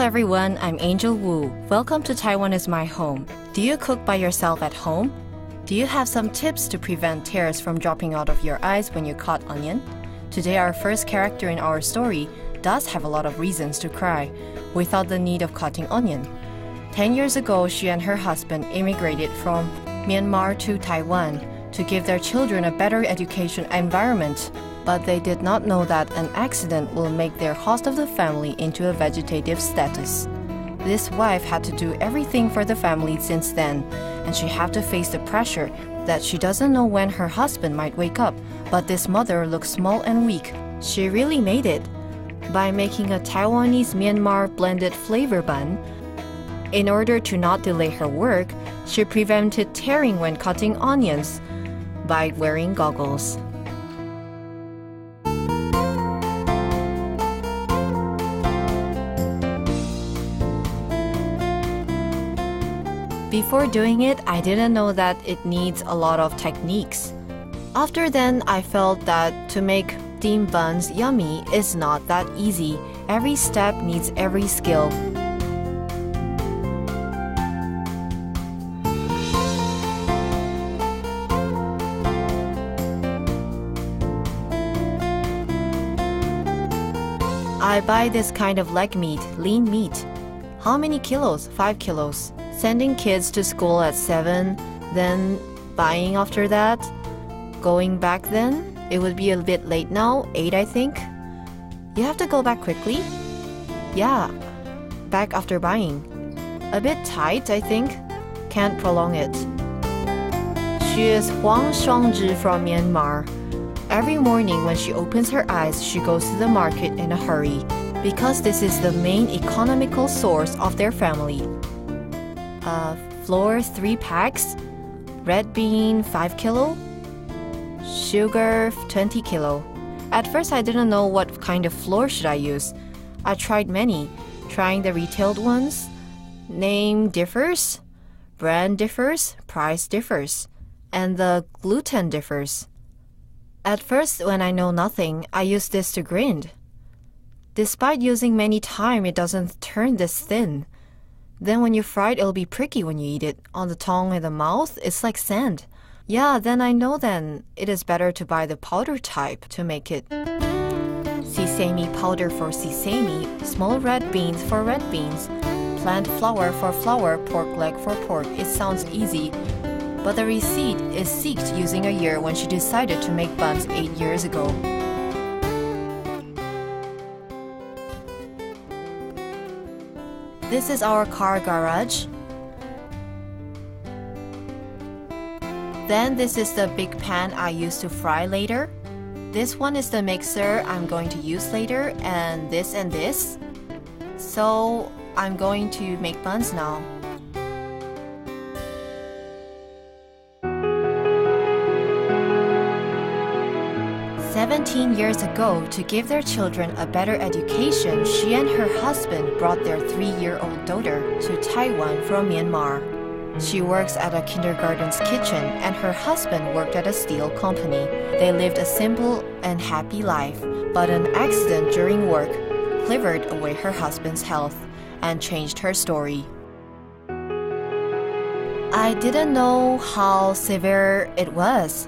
everyone, I'm Angel Wu. Welcome to Taiwan is my home. Do you cook by yourself at home? Do you have some tips to prevent tears from dropping out of your eyes when you cut onion? Today our first character in our story does have a lot of reasons to cry without the need of cutting onion. 10 years ago, she and her husband immigrated from Myanmar to Taiwan to give their children a better education environment. But they did not know that an accident will make their host of the family into a vegetative status. This wife had to do everything for the family since then, and she had to face the pressure that she doesn't know when her husband might wake up. But this mother looks small and weak. She really made it by making a Taiwanese Myanmar blended flavor bun. In order to not delay her work, she prevented tearing when cutting onions by wearing goggles. Before doing it, I didn't know that it needs a lot of techniques. After then, I felt that to make steamed buns yummy is not that easy. Every step needs every skill. I buy this kind of leg meat, lean meat. How many kilos? 5 kilos. Sending kids to school at 7, then buying after that. Going back then, it would be a bit late now, 8 I think. You have to go back quickly? Yeah, back after buying. A bit tight, I think. Can't prolong it. She is Huang Shuangzhi from Myanmar. Every morning when she opens her eyes, she goes to the market in a hurry because this is the main economical source of their family. Flour 3 packs, red bean 5 kilo, sugar 20 kilo. At first I didn't know what kind of flour should I use. I tried many, trying the retailed ones. Name differs, brand differs, price differs, and the gluten differs. At first, when I know nothing, I use this to grind. Despite using many times, it doesn't turn this thin. Then when you fry it, it'll be pricky when you eat it. On the tongue and the mouth, it's like sand. Yeah, then I know then it is better to buy the powder type to make it. Sesame powder for sesame, small red beans for red beans, plant flour for flour, pork leg for pork. It sounds easy, but the receipt is seeked using a year when she decided to make buns 8 years ago. This is our car garage. Then this is the big pan I use to fry later. This one is the mixer I'm going to use later, and this. So I'm going to make buns now. "17 years ago, to give their children a better education, she and her husband brought their 3-year-old daughter to Taiwan from Myanmar. She works at a kindergarten's kitchen, and her husband worked at a steel company. They lived a simple and happy life, but an accident during work cleared away her husband's health and changed her story. I didn't know how severe it was.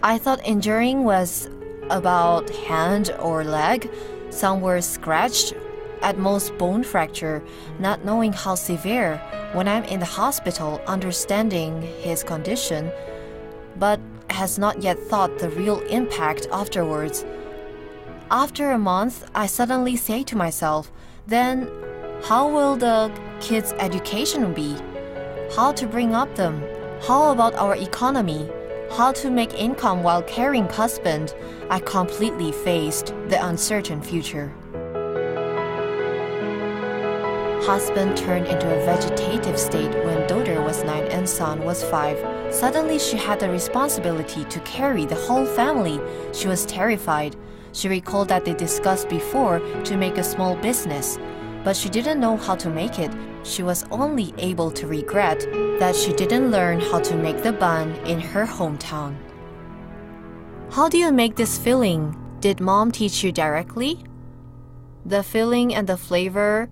I thought injuring was about hand or leg. Some were scratched, at most bone fracture, not knowing how severe when I'm in the hospital understanding his condition, but has not yet thought the real impact afterwards. After a month, I suddenly say to myself, then how will the kids' education be? How to bring up them? How about our economy? How to make income while carrying husband? I completely faced the uncertain future. Husband turned into a vegetative state when daughter was 9 and son was 5. Suddenly she had the responsibility to carry the whole family. She was terrified. She recalled that they discussed before to make a small business, but she didn't know how to make it. She was only able to regret that she didn't learn how to make the bun in her hometown. How do you make this filling? Did mom teach you directly? The filling and the flavor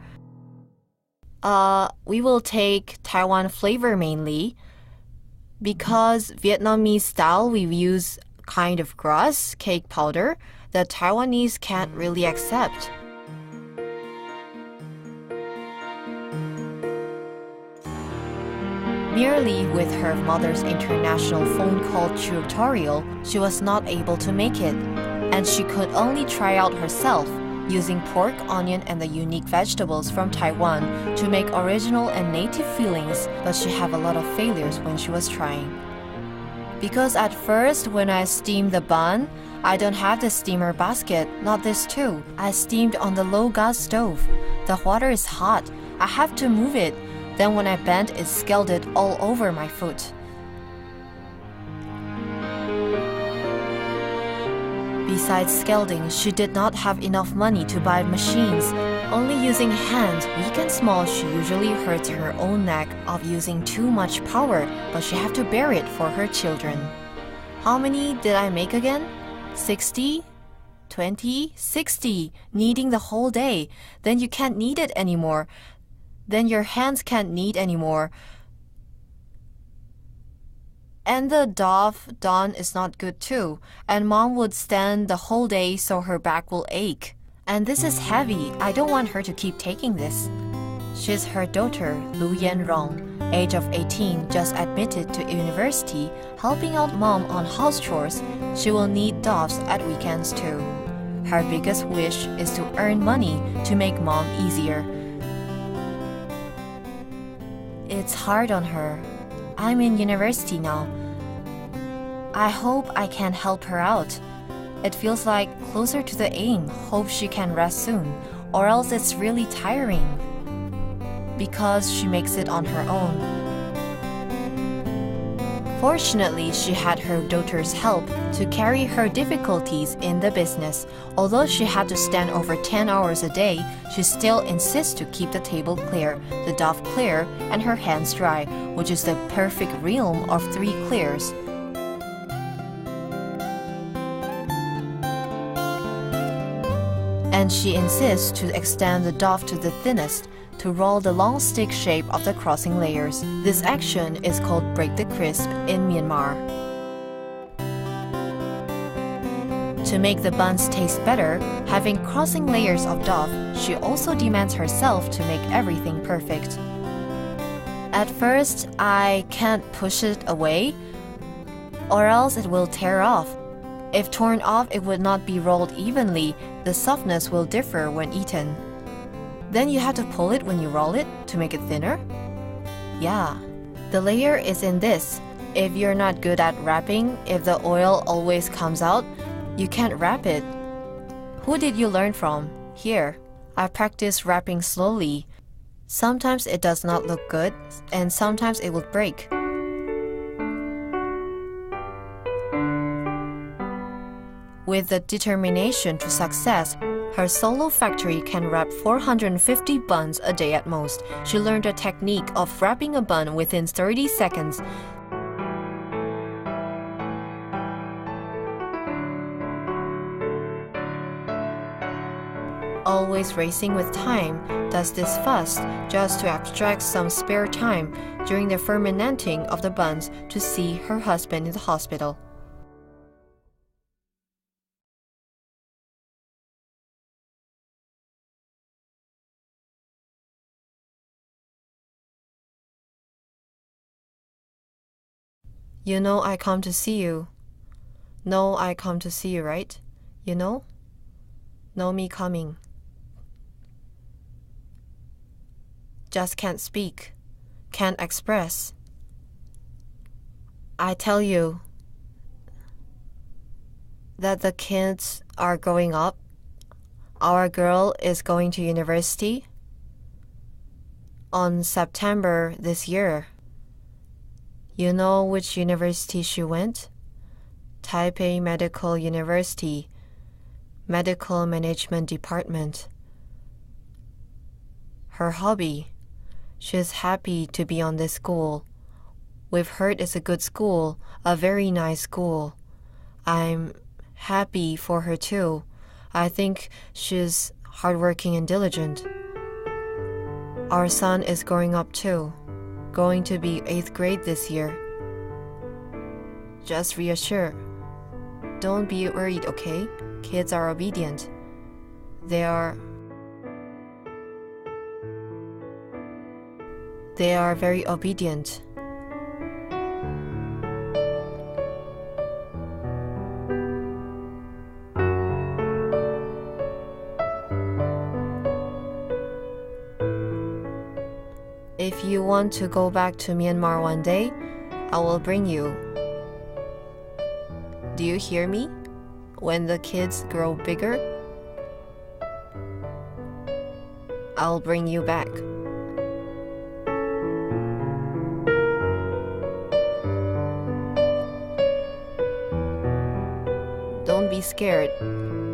We will take Taiwan flavor mainly because Vietnamese style we use kind of grass cake powder that Taiwanese can't really accept. Merely with her mother's international phone call tutorial, she was not able to make it, and she could only try out herself, using pork, onion, and the unique vegetables from Taiwan to make original and native feelings, but she had a lot of failures when she was trying. Because at first, when I steamed the bun, I don't have the steamer basket, not this too. I steamed on the low gas stove. The water is hot. I have to move it. Then when I bent, it scalded all over my foot. Besides scalding, she did not have enough money to buy machines. Only using hands, weak and small, she usually hurts her own neck of using too much power, but she have to bear it for her children. How many did I make again? 60? 20? 60, kneading the whole day. Then you can't knead it anymore. Then your hands can't knead anymore. And the dough done is not good too. And mom would stand the whole day so her back will ache. And this is heavy. I don't want her to keep taking this. She's her daughter, Lu Yanrong, age of 18, just admitted to university, helping out mom on house chores. She will need doughs at weekends too. Her biggest wish is to earn money to make mom easier. It's hard on her. I'm in university now. I hope I can help her out. It feels like closer to the aim. Hope she can rest soon, or else it's really tiring. Because she makes it on her own. Fortunately, she had her daughter's help to carry her difficulties in the business. Although she had to stand over 10 hours a day, she still insists to keep the table clear, the dough clear, and her hands dry, which is the perfect realm of 3 clears. And she insists to extend the dough to the thinnest, to roll the long stick shape of the crossing layers. This action is called break the crisp in Myanmar. To make the buns taste better, having crossing layers of dough, she also demands herself to make everything perfect. At first, I can't push it away, or else it will tear off. If torn off, it would not be rolled evenly. The softness will differ when eaten. Then you have to pull it when you roll it to make it thinner? Yeah. The layer is in this. If you're not good at wrapping, if the oil always comes out, you can't wrap it. Who did you learn from? Here. I practice wrapping slowly. Sometimes it does not look good, and sometimes it will break. With the determination to success, her solo factory can wrap 450 buns a day at most. She learned the technique of wrapping a bun within 30 seconds. Always racing with time, does this fast just to abstract some spare time during the fermenting of the buns to see her husband in the hospital. You know I come to see you. Know I come to see you, right? You know? Know me coming. Just can't speak. Can't express. I tell you that the kids are growing up. Our girl is going to university on September this year. You know which university she went? Taipei Medical University, Medical Management Department. Her hobby. She's happy to be on this school. We've heard it's a good school, a very nice school. I'm happy for her too. I think she's hardworking and diligent. Our son is growing up too, going to be 8th grade this year. Just reassure. Don't be worried, okay? Kids are obedient. They are very obedient. If you want to go back to Myanmar one day, I will bring you. Do you hear me? When the kids grow bigger, I'll bring you back. Don't be scared.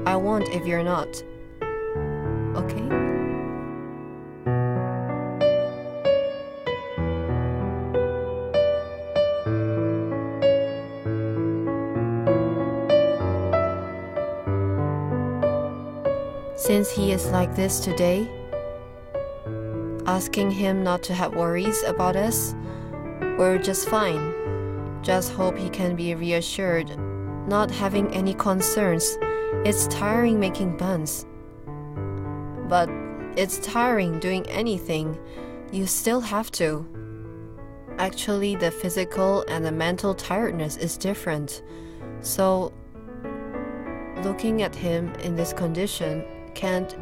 I won't if you're not. Okay? Since he is like this today, asking him not to have worries about us, we're just fine. Just hope he can be reassured, not having any concerns. It's tiring making buns. But it's tiring doing anything. You still have to. Actually, the physical and the mental tiredness is different. So, looking at him in this condition, can't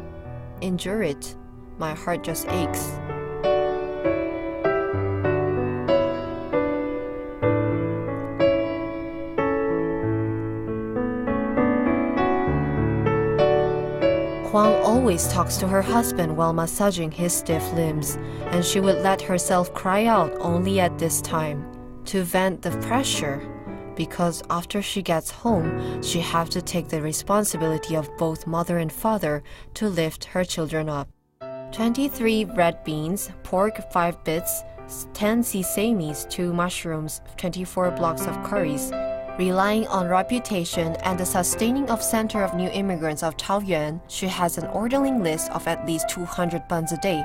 endure it. My heart just aches. Huang always talks to her husband while massaging his stiff limbs, and she would let herself cry out only at this time, to vent the pressure, because after she gets home, she has to take the responsibility of both mother and father to lift her children up. 23 red beans, pork 5 bits, 10 sesames, 2 mushrooms, 24 blocks of curries. Relying on reputation and the sustaining of Center of New Immigrants of Taoyuan, she has an ordering list of at least 200 buns a day.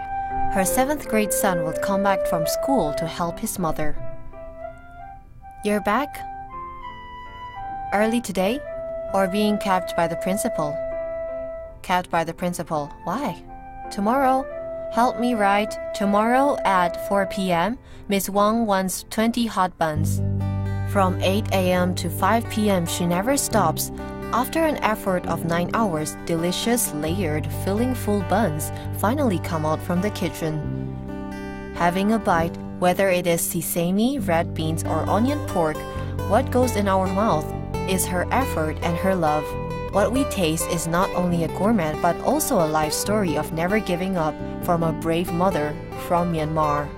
Her 7th grade son will come back from school to help his mother. You're back? Early today? Or being kept by the principal? Kept by the principal. Why? Tomorrow. Help me write. Tomorrow at 4 p.m., Miss Wang wants 20 hot buns. From 8 a.m. to 5 p.m., she never stops. After an effort of 9 hours, delicious, layered, filling full buns finally come out from the kitchen. Having a bite, whether it is sesame, red beans, or onion pork, what goes in our mouth is her effort and her love. What we taste is not only a gourmet but also a life story of never giving up from a brave mother from Myanmar.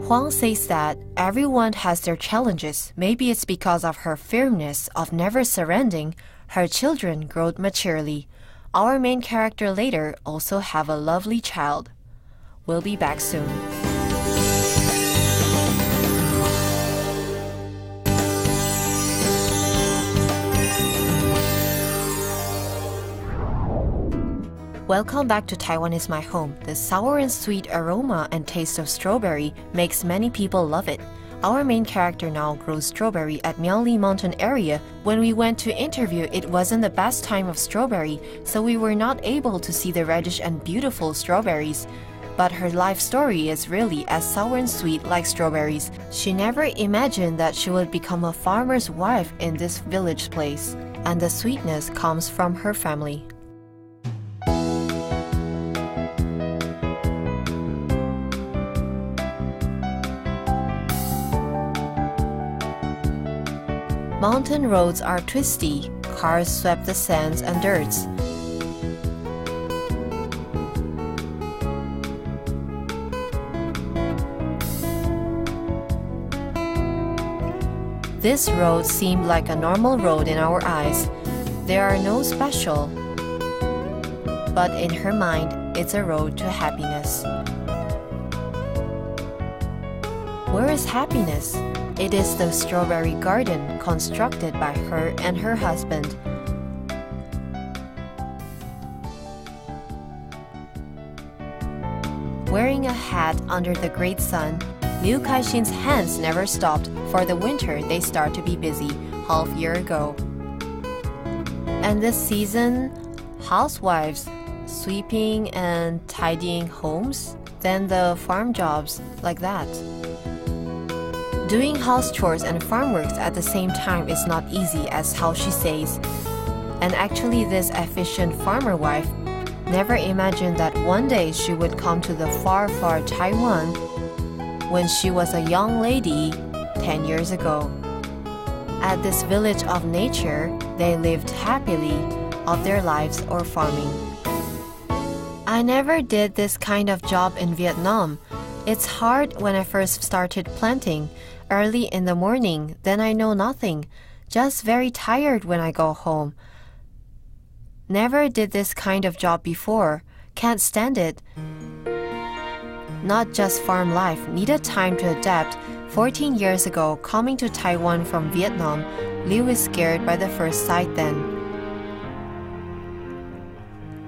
Huang says that everyone has their challenges. Maybe it's because of her firmness of never surrendering, her children grow maturely. Our main character later also have a lovely child. We'll be back soon. Welcome back to Taiwan is my home. The sour and sweet aroma and taste of strawberry makes many people love it. Our main character now grows strawberry at Miaoli Mountain area. When we went to interview, it wasn't the best time of strawberry, so we were not able to see the reddish and beautiful strawberries. But her life story is really as sour and sweet like strawberries. She never imagined that she would become a farmer's wife in this village place, and the sweetness comes from her family. Mountain roads are twisty. Cars swept the sands and dirts. This road seemed like a normal road in our eyes. There are no special. But in her mind, it's a road to happiness. Where is happiness? It is the strawberry garden constructed by her and her husband. Wearing a hat under the great sun, Liu Kaixin's hands never stopped. For the winter, they start to be busy, half year ago. And this season, housewives sweeping and tidying homes, then the farm jobs, like that. Doing house chores and farm works at the same time is not easy, as how she says. And actually, this efficient farmer wife never imagined that one day she would come to the far, far Taiwan when she was a young lady 10 years ago. At this village of nature, they lived happily of their lives or farming. I never did this kind of job in Vietnam. It's hard when I first started planting, early in the morning, then I know nothing, just very tired when I go home. Never did this kind of job before, can't stand it. Not just farm life, needed time to adapt. 14 years ago, coming to Taiwan from Vietnam, Liu is scared by the first sight then.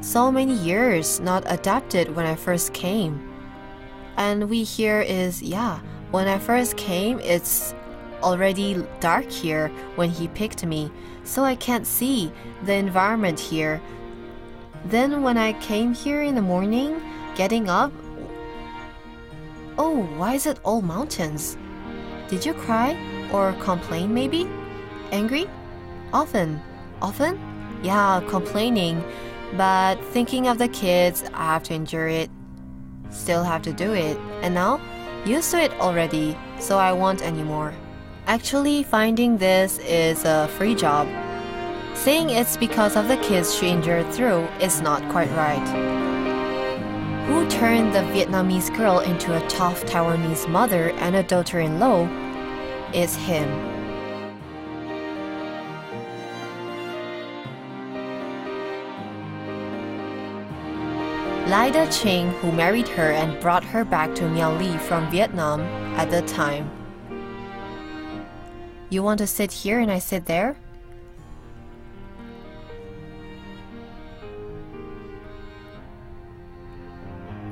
So many years not adapted when I first came. And we here is, when I first came, it's already dark here when he picked me, so I can't see the environment here. Then when I came here in the morning, getting up, oh, why is it all mountains? Did you cry or complain maybe? Angry? Often? Yeah, complaining. But thinking of the kids, I have to endure it. Still have to do it. And now, used to it already, so I won't anymore. Actually, finding this is a free job. Saying it's because of the kids she endured through is not quite right. Who turned the Vietnamese girl into a tough Taiwanese mother and a daughter-in-law is him. Lida Ching, who married her and brought her back to Miao Li from Vietnam at the time. You want to sit here and I sit there?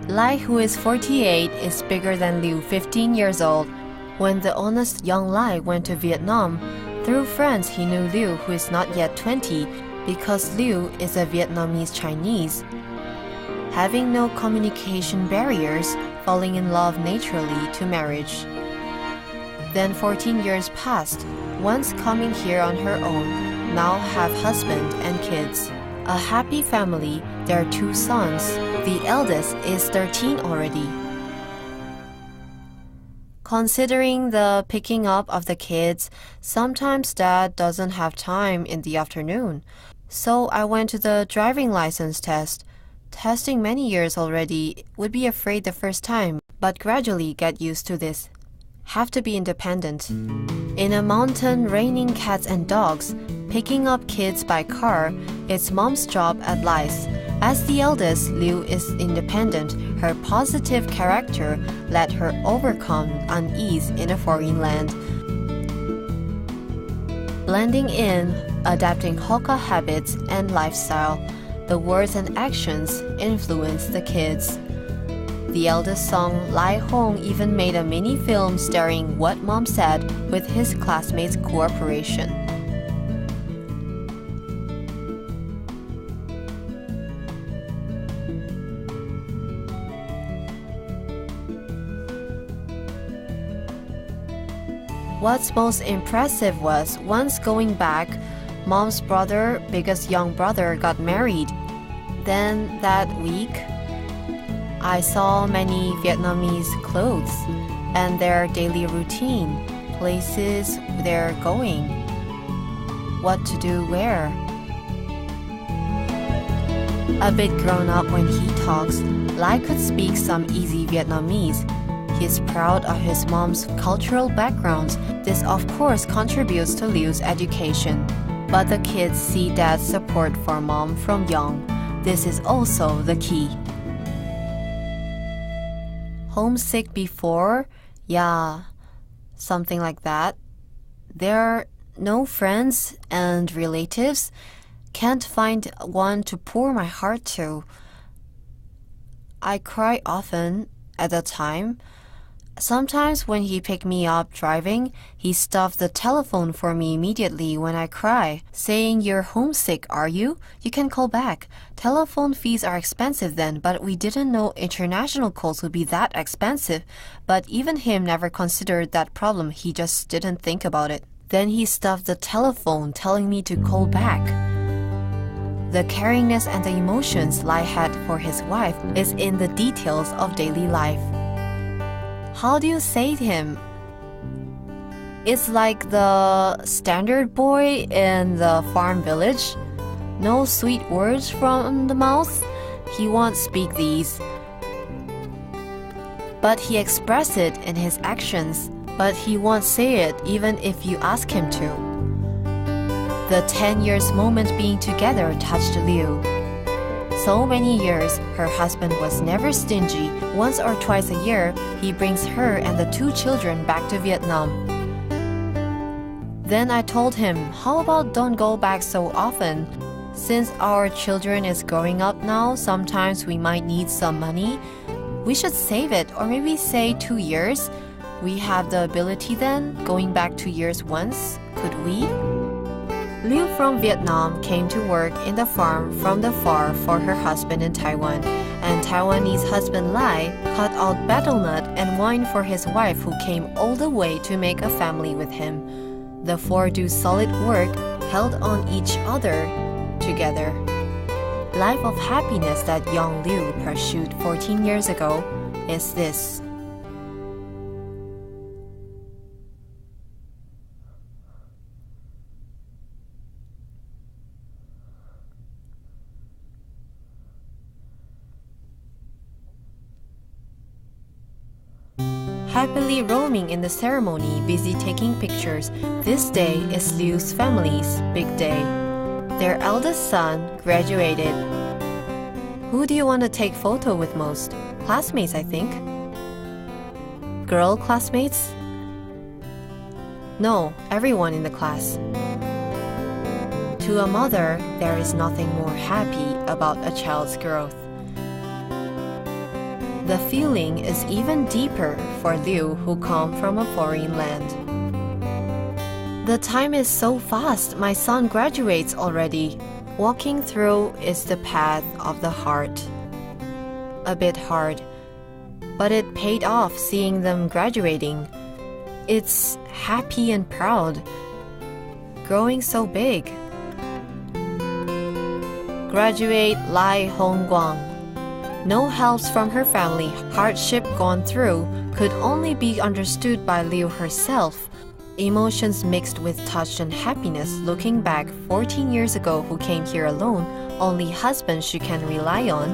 Lai, who is 48, is bigger than Liu, 15 years old. When the honest young Lai went to Vietnam, through friends he knew Liu, who is not yet 20, because Liu is a Vietnamese Chinese. Having no communication barriers, falling in love naturally to marriage. Then 14 years passed, once coming here on her own, now have husband and kids. A happy family, their 2 sons. The eldest is 13 already. Considering the picking up of the kids, sometimes dad doesn't have time in the afternoon. So I went to the driving license test. Testing many years already, would be afraid the first time, but gradually get used to this. Have to be independent. In a mountain raining cats and dogs, picking up kids by car, it's mom's job at Lai's. As the eldest, Liu is independent. Her positive character let her overcome unease in a foreign land. Blending in, adapting Hakka habits and lifestyle, the words and actions influence the kids. The eldest son, Lai Hong, even made a mini film starring what mom said with his classmates' cooperation. What's most impressive was, once going back, mom's brother, biggest young brother, got married. Then that week, I saw many Vietnamese clothes and their daily routine, places they're going, what to do where. A bit grown up when he talks, Lai could speak some easy Vietnamese. He's proud of his mom's cultural backgrounds. This of course contributes to Liu's education. But the kids see dad's support for mom from young. This is also the key. Homesick before? Yeah, something like that. There are no friends and relatives. Can't find one to pour my heart to. I cry often at the time. Sometimes when he picked me up driving, he stuffed the telephone for me immediately when I cry, saying, "You're homesick, are you? You can call back." Telephone fees are expensive then, but we didn't know international calls would be that expensive. But even him never considered that problem. He just didn't think about it. Then he stuffed the telephone, telling me to call back. The caringness and the emotions Lai had for his wife is in the details of daily life. How do you say to him? It's like the standard boy in the farm village. No sweet words from the mouth. He won't speak these. But he expresses it in his actions. But he won't say it even if you ask him to. The 10 years moment being together touched Liu. So many years, her husband was never stingy. Once or twice a year, he brings her and the 2 children back to Vietnam. Then I told him, how about don't go back so often? Since our children is growing up now, sometimes we might need some money. We should save it, or maybe say 2 years. We have the ability then, going back 2 years once, could we? Liu from Vietnam came to work in the farm from the far for her husband in Taiwan, and Taiwanese husband Lai cut out betel nut and wine for his wife who came all the way to make a family with him. The 4 do solid work, held on each other together. Life of happiness that young Liu pursued 14 years ago is this. Happily roaming in the ceremony, busy taking pictures. This day is Liu's family's big day. Their eldest son graduated. Who do you want to take photo with most? Classmates, I think. Girl classmates? No, everyone in the class. To a mother, there is nothing more happy about a child's growth. The feeling is even deeper for Liu, who come from a foreign land. The time is so fast, my son graduates already. Walking through is the path of the heart. A bit hard, but it paid off seeing them graduating. It's happy and proud, growing so big. Graduate Lai Hongguang. No helps from her family, hardship gone through, could only be understood by Liu herself. Emotions mixed with touch and happiness looking back 14 years ago who came here alone, only husband she can rely on.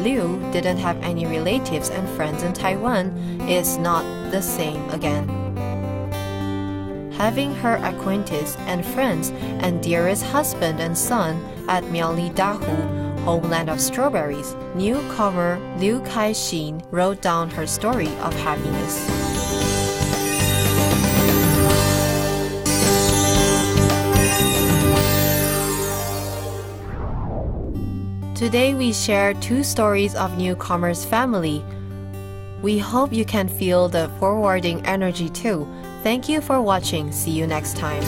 Liu didn't have any relatives and friends in Taiwan, is not the same again. Having her acquaintance and friends and dearest husband and son at Miaoli Dahu, homeland of strawberries, newcomer Liu Kai-shin wrote down her story of happiness. Today we share 2 stories of newcomers' family. We hope you can feel the forwarding energy too. Thank you for watching. See you next time.